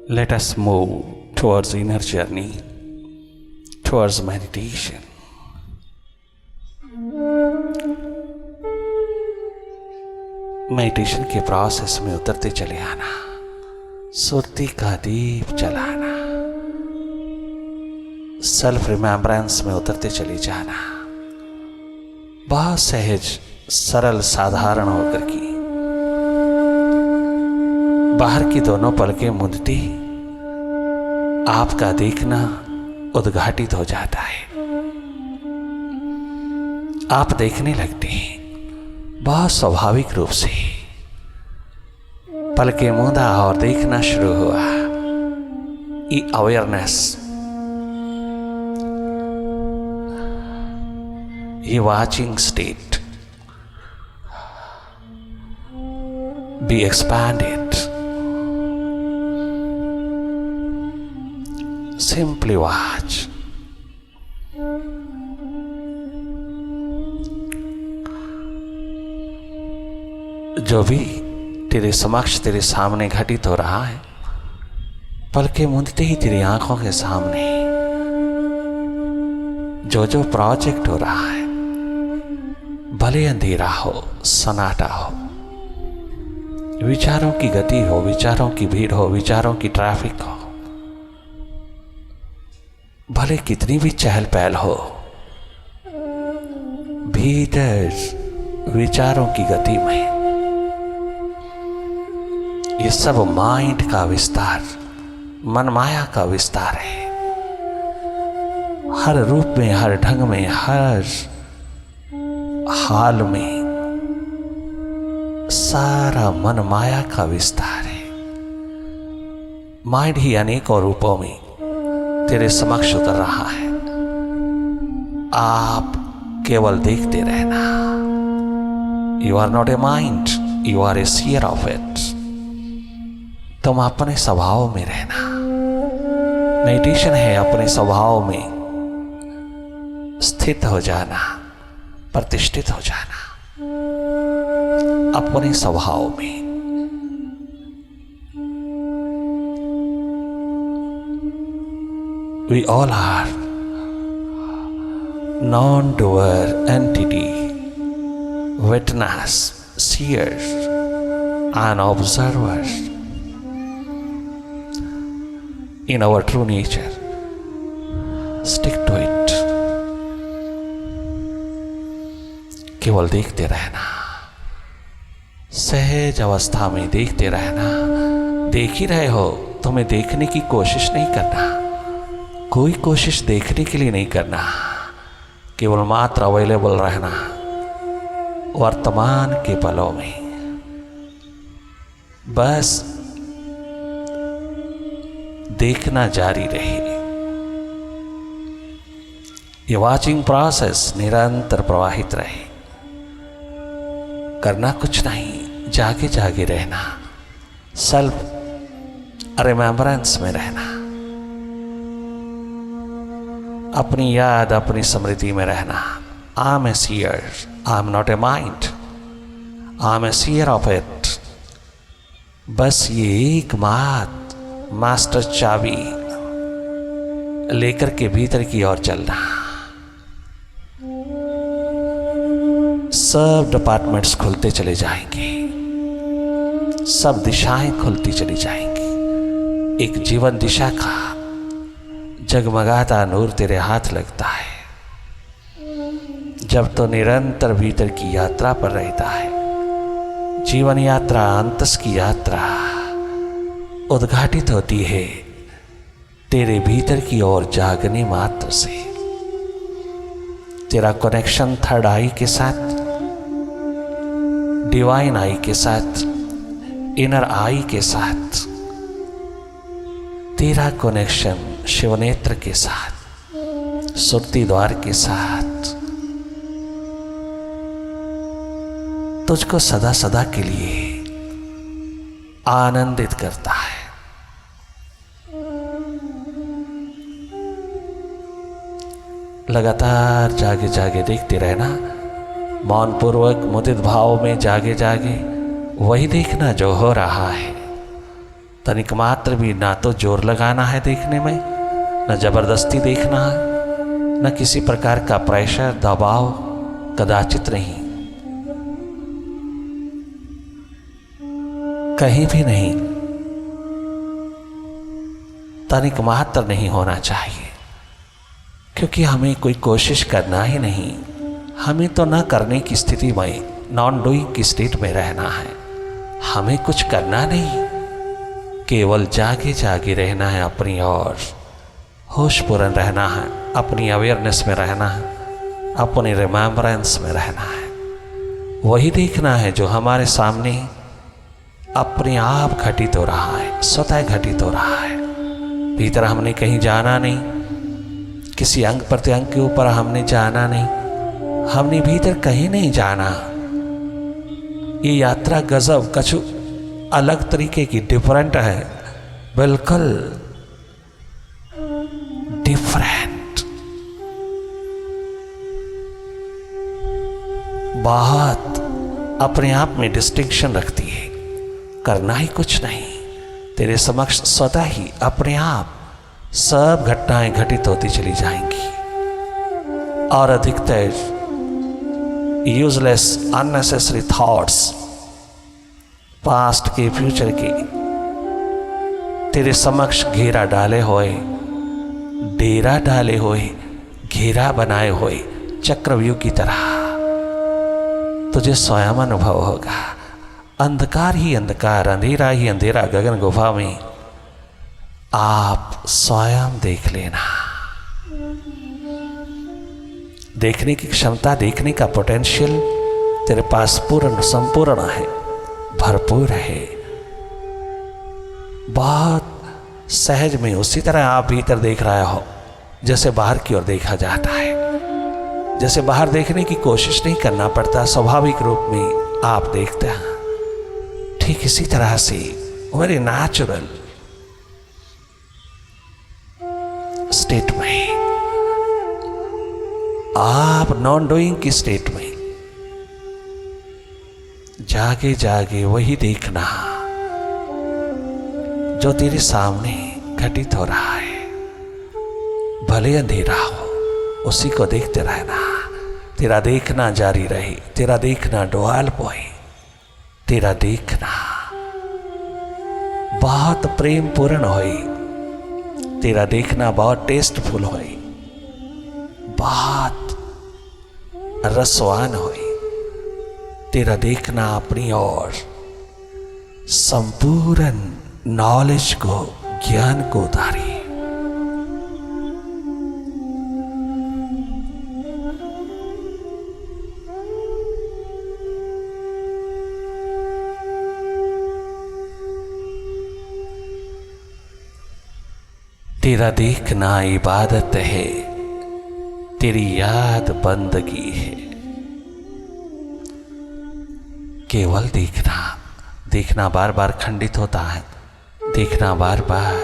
Let us move towards inner journey, towards meditation. Meditation के process में उतरते चले आना, सुरती का दीप जलाना, सेल्फ रिमेम्बरेंस में उतरते चले जाना, बहुत सहज सरल साधारण होकर की बाहर की दोनों पलकें मूंदती आपका देखना उद्घाटित हो जाता है। आप देखने लगते हैं बहुत स्वाभाविक रूप से। पलकें मूंदा और देखना शुरू हुआ। ये अवेयरनेस, ये watching state be expanded. Simply watch. जो भी तेरे समक्ष तेरे सामने घटित हो रहा है, पलके मूंदते ही तेरी आंखों के सामने जो जो प्रोजेक्ट हो रहा है, भले अंधेरा हो, सन्नाटा हो, विचारों की गति हो, विचारों की भीड़ हो, विचारों की ट्रैफिक हो, भले कितनी भी चहल पहल हो, भीतर विचारों की गति में ये सब माइंड का विस्तार, मन माया का विस्तार है। हर रूप में, हर ढंग में, हर हाल में सारा मन माया का विस्तार है। माइंड ही अनेकों रूपों में तेरे समक्ष उतर रहा है। आप केवल देखते रहना। You are not a mind, you are a seer of it. तुम अपने स्वभाव में रहना। मेडिटेशन है अपने स्वभाव में स्थित हो जाना, प्रतिष्ठित हो जाना अपने स्वभाव में। We all are non-doer entity, witness, seers, and observers in our true nature. Stick to it. केवल देखते रहना, सहज अवस्था में देखते रहना। देख ही रहे हो, तुम्हें देखने की कोशिश नहीं करना, कोई कोशिश देखने के लिए नहीं करना, केवल मात्र अवेलेबल रहना वर्तमान के पलों में। बस देखना जारी रहे। ये वाचिंग प्रोसेस निरंतर प्रवाहित रहे। करना कुछ नहीं, जागे जागे रहना, सेल्फ रिमेम्बरेंस में रहना, अपनी याद, अपनी स्मृति में रहना। I am a seer, I am not a mind, I am a seer of it. बस ये एक मास्टर चाबी लेकर के भीतर की ओर चलना। सब डिपार्टमेंट्स खुलते चले जाएंगे, सब दिशाएं खुलती चली जाएंगी। एक जीवन दिशा का जगमगाता नूर तेरे हाथ लगता है जब तो निरंतर भीतर की यात्रा पर रहता है। जीवन यात्रा, अंतस की यात्रा उद्घाटित होती है तेरे भीतर की ओर जागने मात्र से। तेरा कनेक्शन थर्ड आई के साथ, डिवाइन आई के साथ, इनर आई के साथ, तेरा कनेक्शन शिवनेत्र के साथ, सुरती द्वार के साथ तुझको सदा सदा के लिए आनंदित करता है। लगातार जागे जागे देखते रहना, मौन पूर्वक मुदित भाव में जागे जागे वही देखना जो हो रहा है। तनिक मात्र भी ना तो जोर लगाना है देखने में, न जबरदस्ती देखना है, न किसी प्रकार का प्रेशर दबाव, कदाचित नहीं, कहीं भी नहीं, तनिक मात्र नहीं होना चाहिए। क्योंकि हमें कोई कोशिश करना ही नहीं, हमें तो न करने की स्थिति में, नॉन डूइंग की स्टेट में रहना है। हमें कुछ करना नहीं, केवल जागे जागे रहना है, अपनी ओर होशपूर्ण रहना है, अपनी अवेयरनेस में रहना है, अपनी रिमेम्बरेंस में रहना है। वही देखना है जो हमारे सामने अपने आप घटित हो रहा है, स्वतः घटित हो रहा है। भीतर हमने कहीं जाना नहीं, किसी अंग प्रत्यंग के ऊपर हमने जाना नहीं, हमने भीतर कहीं नहीं जाना। ये यात्रा गजब कछु अलग तरीके की डिफरेंट है, बिल्कुल डिफरेंट, बहुत अपने आप में डिस्टिंक्शन रखती है। करना ही कुछ नहीं, तेरे समक्ष स्वतः ही अपने आप सब घटनाएं घटित होती चली जाएंगी। और अधिकतर यूजलेस अननेसेसरी थॉट्स, पास्ट के फ्यूचर के, तेरे समक्ष घेरा डाले हुए, डेरा डाले हुए, घेरा बनाए हुए चक्रव्यूह की तरह तुझे स्वयं अनुभव होगा। अंधकार ही अंधकार, अंधेरा ही अंधेरा गगन गुफा में आप स्वयं देख लेना। देखने की क्षमता, देखने का पोटेंशियल तेरे पास पूर्ण संपूर्ण है, भरपूर है। बहुत सहज में उसी तरह आप भीतर देख रहे हो जैसे बाहर की ओर देखा जाता है। जैसे बाहर देखने की कोशिश नहीं करना पड़ता, स्वाभाविक रूप में आप देखते हैं। ठीक इसी तरह से वेरी नेचुरल स्टेट में, आप नॉन डूइंग की स्टेट में जागे जागे वही देखना जो तेरे सामने घटित हो रहा है। भले अंधेरा हो, उसी को देखते रहना। तेरा देखना जारी रहे, तेरा देखना डोल पोए, तेरा देखना बहुत प्रेम पूर्ण होए, तेरा देखना बहुत टेस्टफुल होए, बहुत रसवान होए। तेरा देखना अपनी ओर संपूर्ण नॉलेज को, ज्ञान को उतारे। तेरा देखना इबादत है, तेरी याद बंदगी है। केवल देखना, देखना बार बार खंडित होता है, देखना बार बार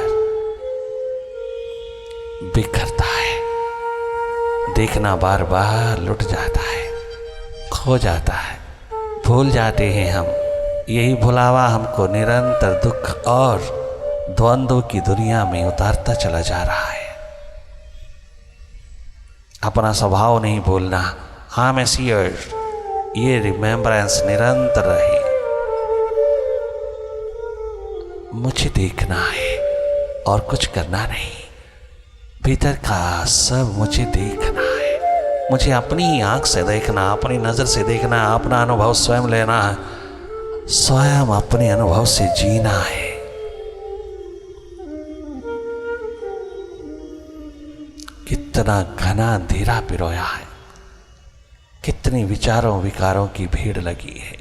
बिखरता है, देखना बार बार लुट जाता है, खो जाता है, भूल जाते हैं हम। यही भुलावा हमको निरंतर दुख और द्वंद्व की दुनिया में उतारता चला जा रहा है। अपना स्वभाव नहीं भूलना। हाँ मैं सीयर, ये रिमेम्बरेंस निरंतर रहे। मुझे देखना है और कुछ करना नहीं, भीतर का सब मुझे देखना है। मुझे अपनी आंख से देखना, अपनी नजर से देखना, अपना अनुभव स्वयं लेना, स्वयं अपने अनुभव से जीना है। कितना घना अंधेरा पिरोया है, कितनी विचारों विकारों की भीड़ लगी है,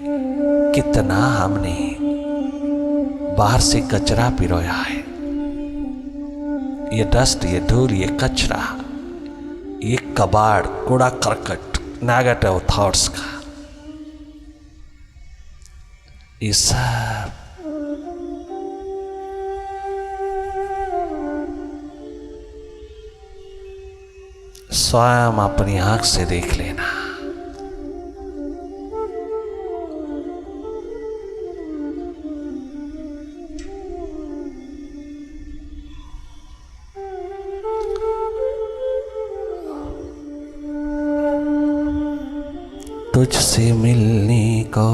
कितना हमने बाहर से कचरा पिरोया है। ये डस्ट, ये धूल, ये कचरा, ये कबाड़, कूड़ा करकट, नेगेटिव थॉट्स का, ये सब स्वयं अपनी आंख से देख लेना। तुझसे मिलने को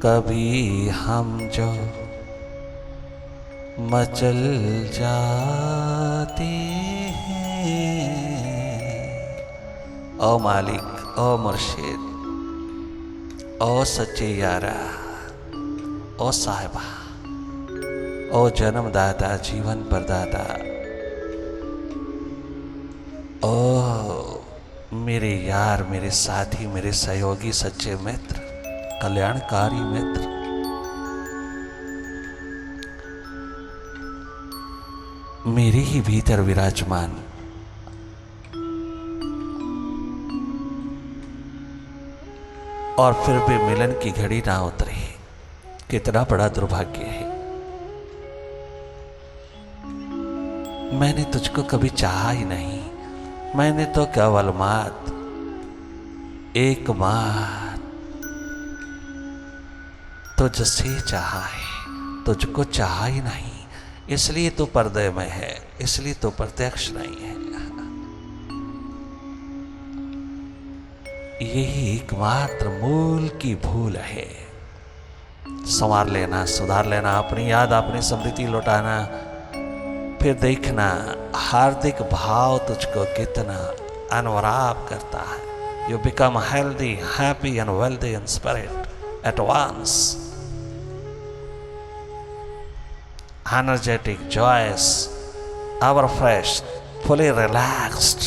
कभी हम जो मचल जाते हैं। ओ मालिक, ओ मुर्शिद, ओ सच्चे यारा, ओ साहिबा, ओ जन्मदाता, जीवन प्रदाता, ओ मेरे यार, मेरे साथी, मेरे सहयोगी, सच्चे मित्र, कल्याणकारी मित्र, मेरे ही भीतर विराजमान और फिर भी मिलन की घड़ी ना उतरे, कितना बड़ा दुर्भाग्य है। मैंने तुझको कभी चाहा ही नहीं, मैंने तो केवल मात एक मात तुझसे चाहा है, तुझको चाहा ही नहीं। इसलिए तो पर्दे में है, इसलिए तो प्रत्यक्ष नहीं है। यही एकमात्र मूल की भूल है। संवार लेना, सुधार लेना, अपनी याद, अपनी स्मृति लौटाना, फिर देखना हार्दिक भाव तुझको कितना अनुराग करता है। You become healthy, happy and wealthy in spirit at once, energetic, joyous, ever fresh, fully relaxed,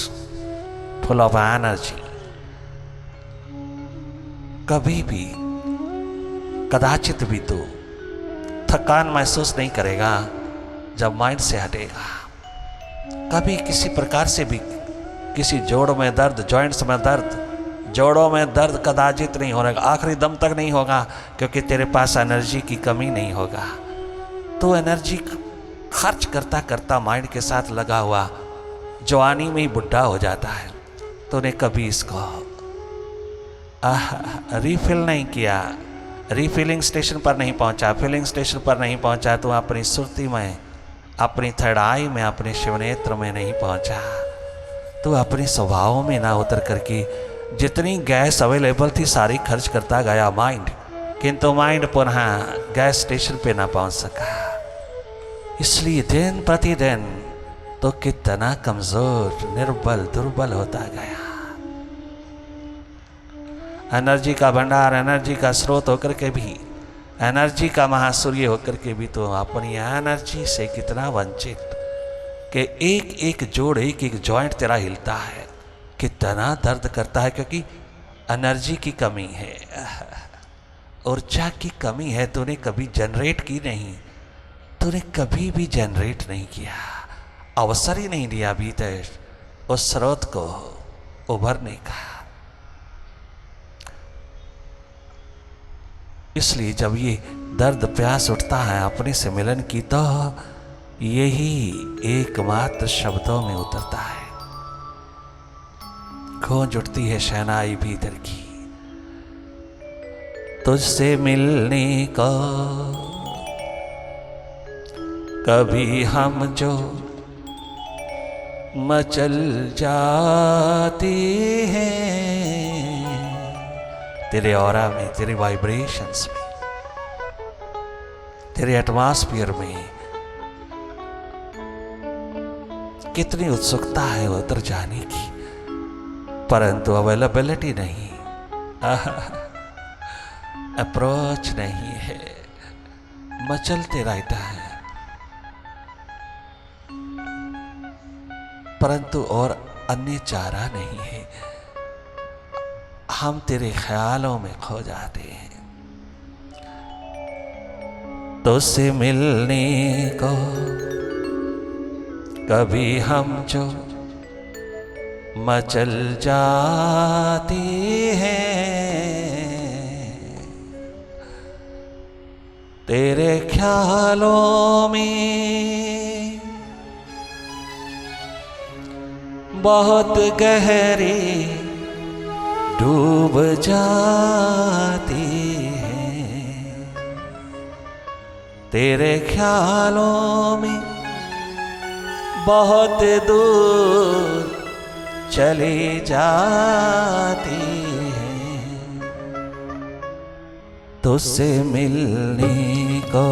full of energy. कभी भी कदाचित भी तो थकान महसूस नहीं करेगा जब माइंड से हटेगा। कभी किसी प्रकार से भी किसी जोड़ में दर्द, जॉइंट्स में दर्द, जोड़ों में दर्द कदाचित नहीं होगा, आखिरी दम तक नहीं होगा, क्योंकि तेरे पास एनर्जी की कमी नहीं होगा। तो एनर्जी खर्च करता करता माइंड के साथ लगा हुआ जवानी में ही बुढ़ा हो जाता है। तूने कभी इसको रीफिल नहीं किया, रीफिलिंग स्टेशन पर नहीं पहुंचा, फिलिंग स्टेशन पर नहीं पहुंचा, तो अपनी सुरती में, अपनी थर्ड आई में, अपने शिवनेत्र में नहीं पहुंचा, तो अपने स्वभाव में ना उतर करके जितनी गैस अवेलेबल थी सारी खर्च करता गया माइंड, किंतु माइंड पुनः गैस स्टेशन पे ना पहुंच सका। इसलिए दिन प्रतिदिन तो कितना कमजोर, निर्बल, दुर्बल होता गया। एनर्जी का भंडार, एनर्जी का स्रोत होकर के भी, एनर्जी का महासूर्य होकर के भी तो अपनी एनर्जी से कितना वंचित, कि एक एक जोड़, एक एक जॉइंट तेरा हिलता है, कितना दर्द करता है, क्योंकि एनर्जी की कमी है, ऊर्जा की कमी है। तूने कभी जनरेट की नहीं, तूने कभी भी जनरेट नहीं किया, अवसर ही नहीं दिया भीतर उस स्रोत को उभरने का। इसलिए जब ये दर्द प्यास उठता है अपने से मिलन की, तो यही एकमात्र शब्दों में उतरता है। गूंज उठती है शहनाई भीतर की, तुझसे मिलने को कभी हम जो मचल जाते हैं। तेरे ऑरा में, तेरे वाइब्रेशंस में, तेरे एटमॉस्फेयर में कितनी उत्सुकता है उतर जाने की, परंतु अवेलेबिलिटी नहीं, अप्रोच नहीं है, मचलते रहता है। परंतु और अन्य चारा नहीं है, हम तेरे ख्यालों में खो जाते हैं। तुझसे मिलने को कभी हम जो मचल जाते हैं, तेरे ख्यालों में बहुत गहरे डूब जाती है। तेरे ख्यालों में बहुत दूर चले जाते हैं तुझसे मिलने को।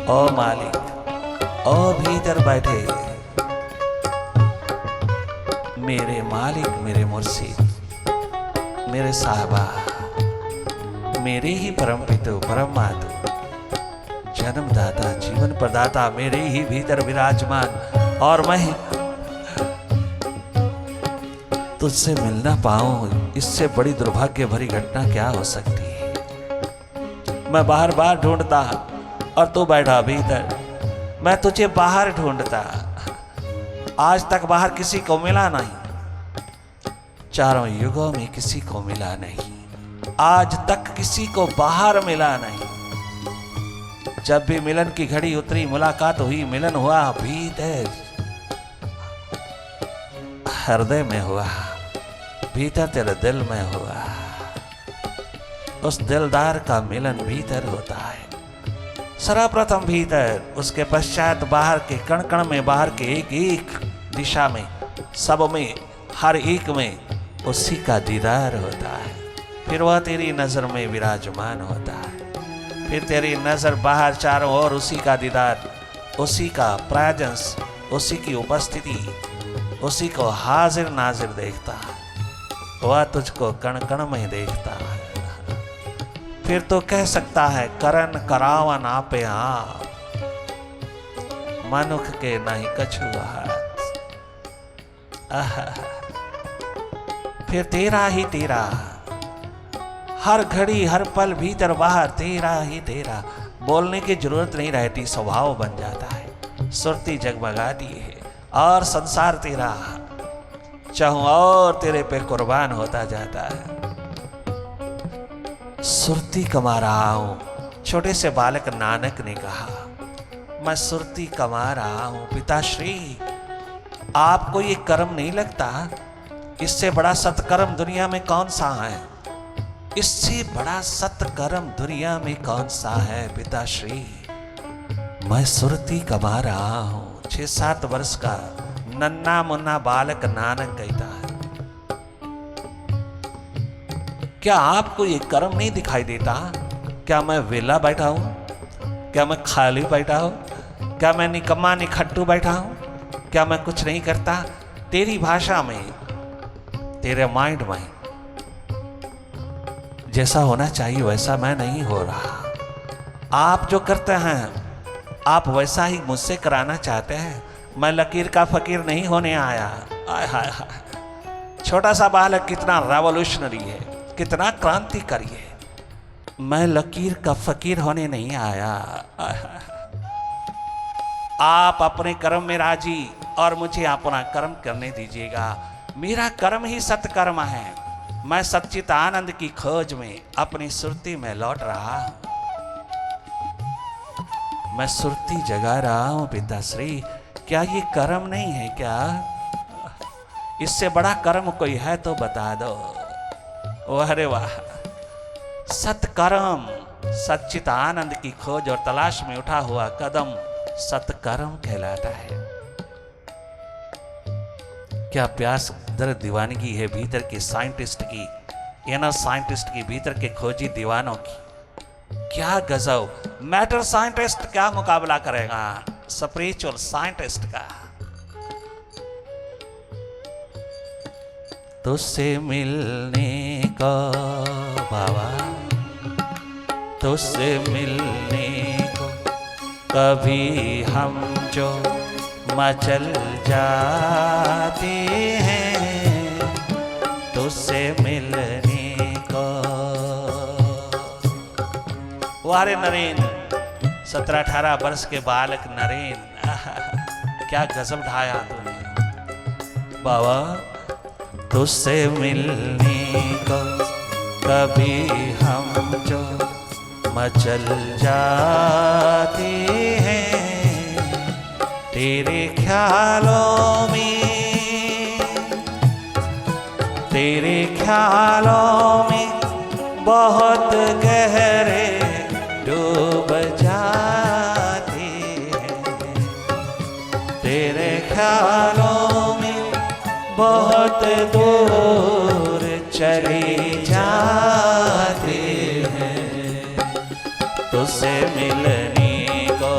ओ मालिक, ओ भीतर बैठे मेरे मालिक, मेरे मुर्शिद, मेरे साहबा, मेरे ही परम पिता परम मातु, जन्मदाता जीवन प्रदाता मेरे ही भीतर विराजमान, और मैं तुझसे मिलना पाऊं, इससे बड़ी दुर्भाग्य भरी घटना क्या हो सकती है। मैं बाहर बाहर ढूंढता और तू बैठा भीतर, मैं तुझे बाहर ढूंढता, आज तक बाहर किसी को मिला नहीं, चारों युगों में किसी को मिला नहीं, आज तक किसी को बाहर मिला नहीं। जब भी मिलन की घड़ी उतरी, मुलाकात हुई, मिलन हुआ, भीतर हृदय में हुआ, भीतर तेरे दिल में हुआ। उस दिलदार का मिलन भीतर होता है, सर्वप्रथम भीतर, उसके पश्चात बाहर के कण कण में, बाहर के एक एक दिशा में, सब में, हर एक में उसी का दीदार होता है। फिर वह तेरी नजर में विराजमान होता है, फिर तेरी नजर बाहर चारों ओर उसी का दीदार, उसी का प्रायजंस, उसी की उपस्थिति, उसी को हाजिर नाजिर देखता है। वह तुझको कण कण में देखता है। फिर तो कह सकता है करन करावन आपे आप, मनुख के नहीं कछु हाथ। फिर तेरा ही तेरा, हर घड़ी हर पल भीतर बाहर तेरा ही तेरा, बोलने की जरूरत नहीं रहती, स्वभाव बन जाता है, सुरती जगमगाती है और संसार तेरा चाहूं और तेरे पे कुर्बान होता जाता है। सुरती कमा रहा हूं, छोटे से बालक नानक ने कहा, मैं सुरती कमा रहा हूं पिताश्री। आपको ये कर्म नहीं लगता, इससे बड़ा सत्कर्म दुनिया में कौन सा है? इससे बड़ा सत्कर्म दुनिया में कौन सा है पिताश्री? मैं सुरती कमा रहा हूं। 6-7 वर्ष का नन्ना मुन्ना बालक नानक कहता है। क्या आपको ये कर्म नहीं दिखाई देता? क्या मैं वेला बैठा हूं? क्या मैं खाली बैठा हूं? क्या मैं निकम्मा निखट्टू बैठा हूं? क्या मैं कुछ नहीं करता? तेरी भाषा में, तेरे माइंड में जैसा होना चाहिए वैसा मैं नहीं हो रहा। आप जो करते हैं आप वैसा ही मुझसे कराना चाहते हैं। मैं लकीर का फकीर नहीं होने आया। आय हाय हाय, छोटा सा बालक कितना रेवोल्यूशनरी है, कितना क्रांतिकारी है। मैं लकीर का फकीर होने नहीं आया। आय हाय, आप अपने कर्म में राजी और मुझे अपना कर्म करने दीजिएगा। मेरा कर्म ही सत्कर्म है। मैं सच्चित आनंद की खोज में अपनी सुरती में लौट रहा हूं। मैं सुरती जगा रहा हूं पिताश्री। क्या ये कर्म नहीं है क्या? इससे बड़ा कर्म कोई है तो बता दो। अरे वाह, सत्कर्म, सच्चित आनंद की खोज और तलाश में उठा हुआ कदम सत्कर्म कहलाता है। क्या प्यास दर दीवानगी है भीतर के साइंटिस्ट की, इनर साइंटिस्ट की, भीतर के खोजी दीवानों की। क्या गजब, मैटर साइंटिस्ट क्या मुकाबला करेगा स्पिरिचुअल साइंटिस्ट का। तुझसे मिलने को बाबा, तुझसे मिलने को कभी हम जो मचल जाते हैं, तुझसे मिलने को। वारे नरेन, 17-18 वर्ष के बालक नरेन, क्या गजब ढाया तूने बाबा। तुझसे मिलने को कभी हम जो मचल जाते हैं, तेरे ख्यालों में, तेरे ख्यालों में बहुत गहरे डूब जाते हैं। दूर चले जाते हैं तुझसे मिलने को।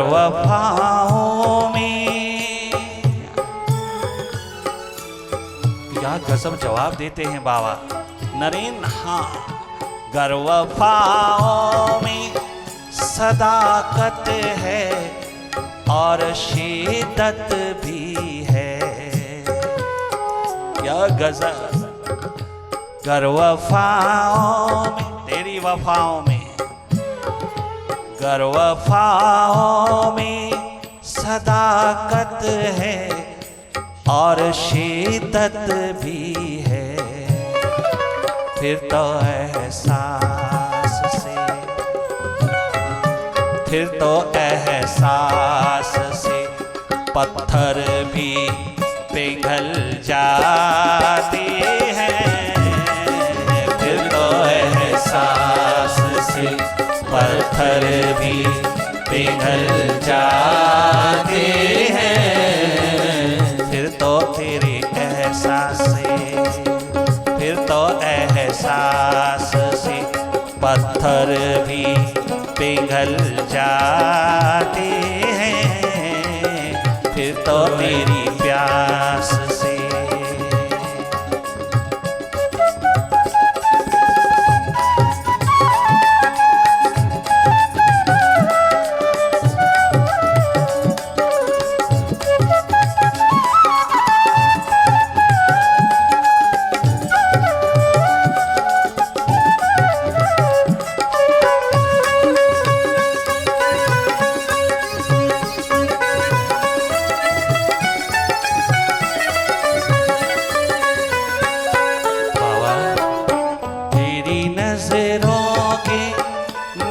वफाओं में क्या गजब जवाब देते हैं बाबा नरेंद्र। हाँ, गर वफाओं में सदाकत है और शिद्दत भी है। क्या गजब, गर वफाओं में, तेरी वफाओं में, गर वफाओं में सदाकत है और शिद्दत भी है, फिर तो एहसास से, फिर तो एहसास से पत्थर भी पिघल जाते हैं। फिर तो एहसास से पत्थर भी पिघल जाते हैं। फिर तो तेरे एहसास से, फिर तो एहसास से पत्थर भी पिघल जाते हैं। फिर तो तेरी प्यास से।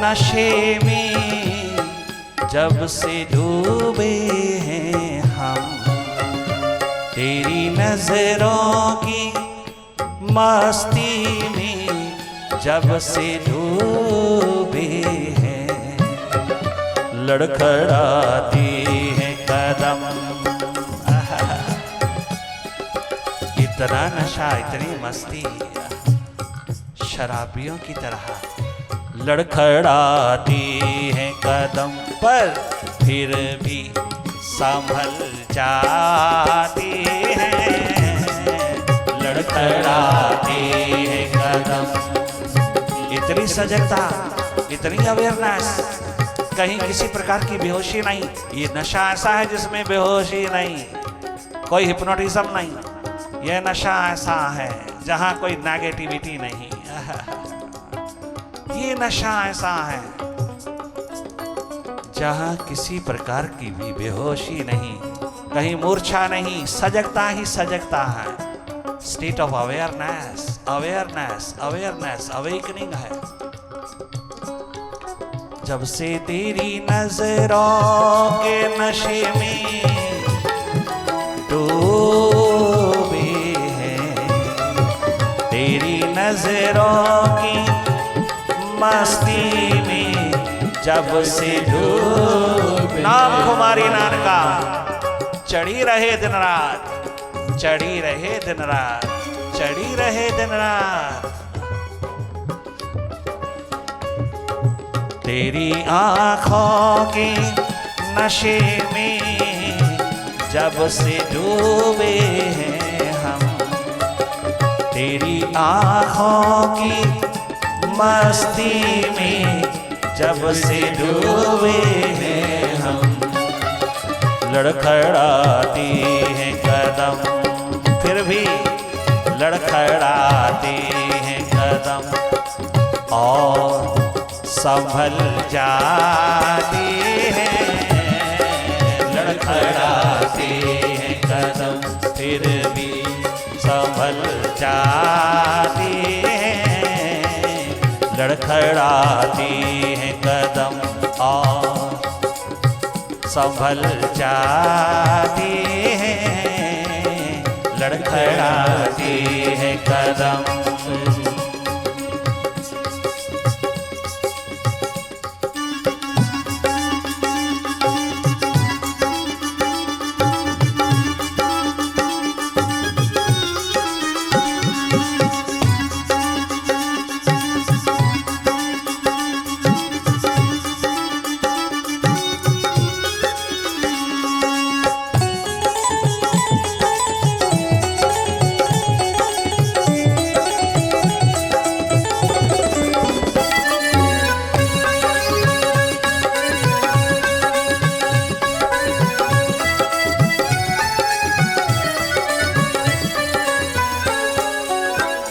नशे में जब से डूबे हैं हम, तेरी नजरों की मस्ती में जब से डूबे हैं, लड़खड़ाती है कदम। इतना नशा, इतनी मस्ती शराबियों की तरह लड़खड़ाती है कदम, पर फिर भी संभल जाती है। लड़खड़ाती है कदम, इतनी सजगता, इतनी अवेयरनेस, कहीं किसी प्रकार की बेहोशी नहीं। ये नशा ऐसा है जिसमें बेहोशी नहीं, कोई हिप्नोटिज्म नहीं। यह नशा ऐसा है जहां कोई नेगेटिविटी नहीं। ये नशा ऐसा है जहां किसी प्रकार की भी बेहोशी नहीं, कहीं मूर्छा नहीं, सजगता ही सजगता है। State of awareness, awareness, awareness, awakening है। जब से तेरी नजरों के नशे में डूबे हैं, तेरी नजरों की मस्ती में जब से डूब, नाम कुमारी नानका, चढ़ी रहे दिन रात, चढ़ी रहे दिन रात, चढ़ी रहे दिन रात। तेरी आंखों के नशे में जब से डूबे हैं हम, तेरी आंखों की मस्ती में जब से डूबे हैं हम, लड़खड़ाती हैं कदम, फिर भी लड़खड़ाती हैं कदम, और संभल जाती हैं। लड़खड़ाते हैं कदम फिर भी संभल जाते हैं, लड़खड़ाते हैं कदम और संभल जाते हैं, लड़खड़ाते हैं कदम।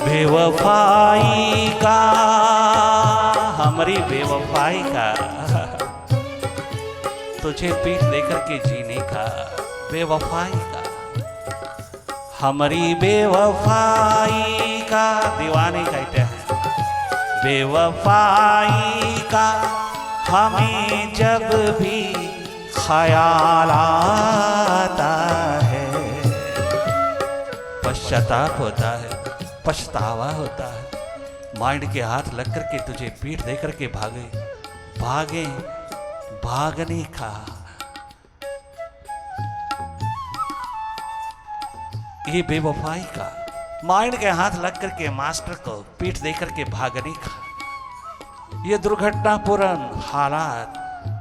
बेवफाई का, हमारी बेवफाई का, तुझे पीठ देकर के जीने का, बेवफाई का, हमारी बेवफाई का, दीवाने कहते हैं बेवफाई का, हमें जब भी ख्याल आता है पश्चाताप होता है, पछतावा होता है। माइंड के हाथ लग करके तुझे पीठ दे करके भागे भागने का, ये बेवफाई का, माइंड के हाथ लग करके मास्टर को पीठ दे करके भागने का, ये दुर्घटनापूर्ण हालात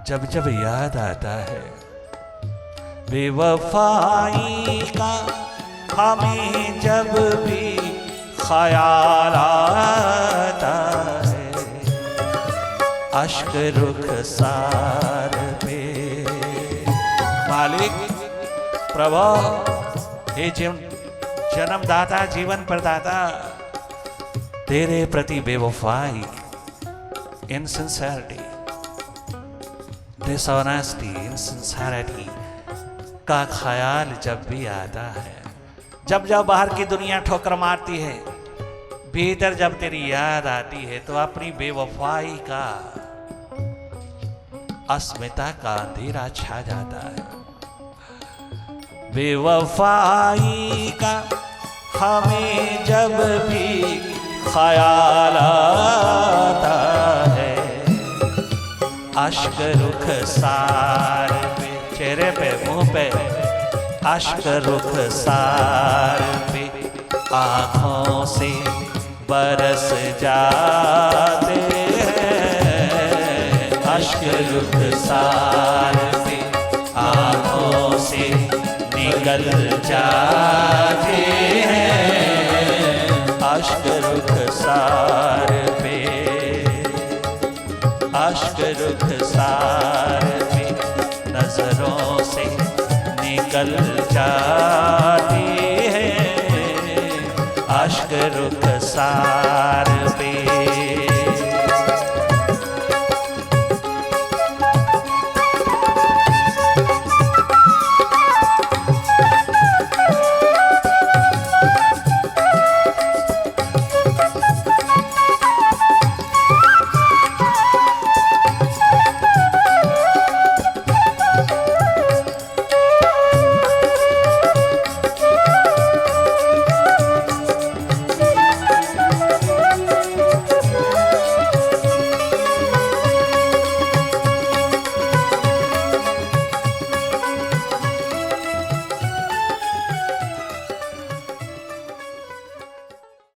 जब जब याद आता है। बेवफाई का हमें जब भी ख्याल आता है, अश्क रुखसार पे, मालिक प्रभु हे जन्मदाता जीवन प्रदाता, तेरे प्रति बेवफाई, इनसिंसियरिटी, डिसऑनेस्टी, इनसिंसियरिटी का ख्याल जब भी आता है, जब जब बाहर की दुनिया ठोकर मारती है, भीतर जब तेरी याद आती है तो अपनी बेवफाई का, अस्मिता का अंधेरा छा जाता है। बेवफाई का हमें जब भी ख्याल आता है, अश्क रुखसार पे, चेहरे पे मुंह पे अश्क रुखसार पे, आँखों से बरस जाते हैं, अश्क रुखसार पे, आँखों से निकल जाते हैं, अश्क रुखसार पे, अश्क रुखसार पे, नजरों से निकल जाती है, अश्क रुखसार पे।